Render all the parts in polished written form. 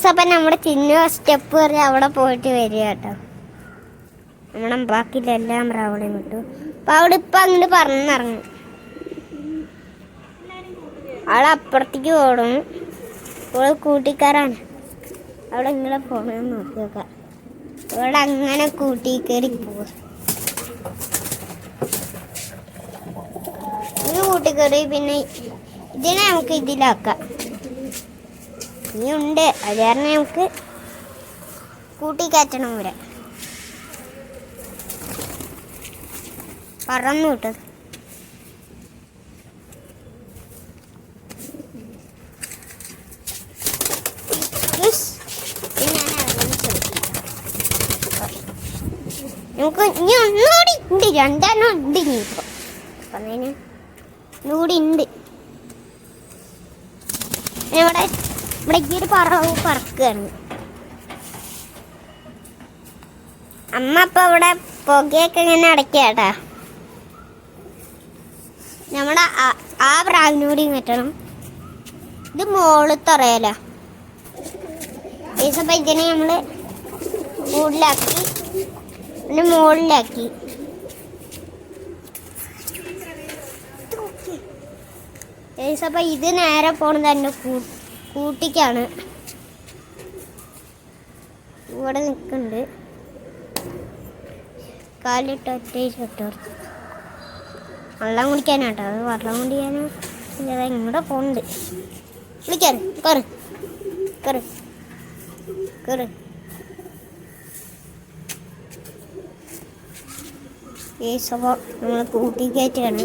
അപ്പം നമ്മുടെ ചിഹ്ന സ്റ്റെപ്പ് കയറി അവിടെ പോയിട്ട് വരിക കേട്ടോ. നമ്മുടെ ബാക്കിയിലെല്ലാം അവിടെ വിട്ടു. അപ്പം അവിടെ ഇപ്പം അങ്ങോട്ട് പറഞ്ഞിറങ്ങും. ആളപ്പുറത്തേക്ക് ഓടും. ഇവിടെ കൂട്ടിക്കാരാണ്. അവിടെ ഇങ്ങനെ പോകണമെന്ന് നോക്കി നോക്കാം. ഇവിടെ അങ്ങനെ കൂട്ടി കയറി പോവുക. ഇത് കൂട്ടിക്കയറി പിന്നെ ഇതിനെ നമുക്ക് ഇതിലാക്കാം. ഇനിയുണ്ട് അത് കാരണം നമുക്ക് കൂട്ടിക്കയറ്റണം. ഇവിടെ പറന്നു വിട്ടത്. നമുക്ക് ഇനി ഒന്നുകൂടി ഉണ്ട്, രണ്ടെണ്ണം ഉണ്ട്. ഇനി ഇപ്പോൾ പറഞ്ഞതിന് ഒന്നുകൂടി ഉണ്ട്. ഇവിടെ ഈ ഒരു പറക്കുകയാണ്. അമ്മ അപ്പം ഇവിടെ പുകയൊക്കെ ഇങ്ങനെ അടയ്ക്കാട്ടാ. നമ്മുടെ ആ പ്രാവിനൂടി കെട്ടണം. ഇത് മോള് തുറയല. അപ്പം ഇതിനെ നമ്മൾ കൂടുതലാക്കി പിന്നെ മുകളിലാക്കി. അപ്പം ഇത് നേരെ പോണത് തന്നെ കൂട്ടിക്കാണ്. ഇവിടെ നിൽക്കുന്നുണ്ട്. കാലിട്ട് ഒറ്റ വെള്ളം കുടിക്കാനാട്ടോ. അത് വെള്ളം കുടിക്കാനോ ഇങ്ങോട്ട് പോണ്ട്. വിളിക്കാൻ കയറ് കയറ് കയറ്. അപ്പോൾ നമ്മൾ കൂട്ടിക്കയറ്റാണ്.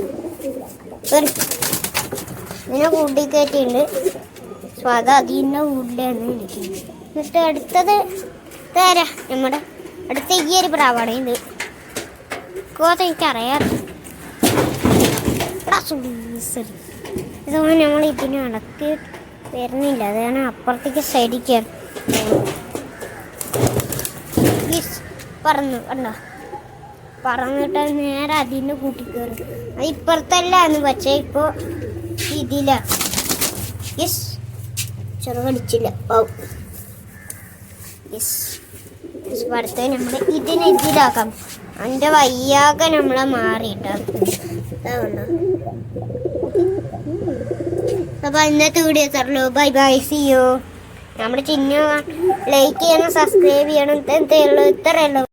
ഇങ്ങനെ കൂട്ടിക്കയറ്റിണ്ട്. അപ്പോൾ അത് അതിൻ്റെ ഉള്ളിലാണ് ഇരിക്കുന്നത്. എന്നിട്ട് അടുത്തത് തരാ നമ്മുടെ അടുത്ത ഈ ഒരു പ്രാവാണ്. ഇത് എനിക്കറിയാം. ഇതൊന്നും നമ്മൾ ഇതിന് അടക്കി വരുന്നില്ല. അതാണ് അപ്പുറത്തേക്ക് സൈഡിൽ കയറി പറന്നു കണ്ടോ. പറന്നിട്ട് നേരെ അതിൻ്റെ കൂട്ടിക്കയറി. അത് ഇപ്പുറത്തല്ലാന്ന്. പക്ഷേ ഇപ്പോൾ ഇതില്ല. യെസ് ചെറുകടിച്ചില്ല. യെസ് അടുത്ത് നമ്മൾ ഇതിനെ ഇതിലാക്കാം. അതിൻ്റെ വയ്യാകെ നമ്മളെ മാറിയിട്ടാണ്. അപ്പോൾ ഇന്നത്തെ വീഡിയോ തരുള്ളൂ. Bye bye, see you. നമ്മുടെ ചിഹ്നം ലൈക്ക് ചെയ്യണം, സബ്സ്ക്രൈബ് ചെയ്യണം. ഇത്രയേ ഉള്ളൂ.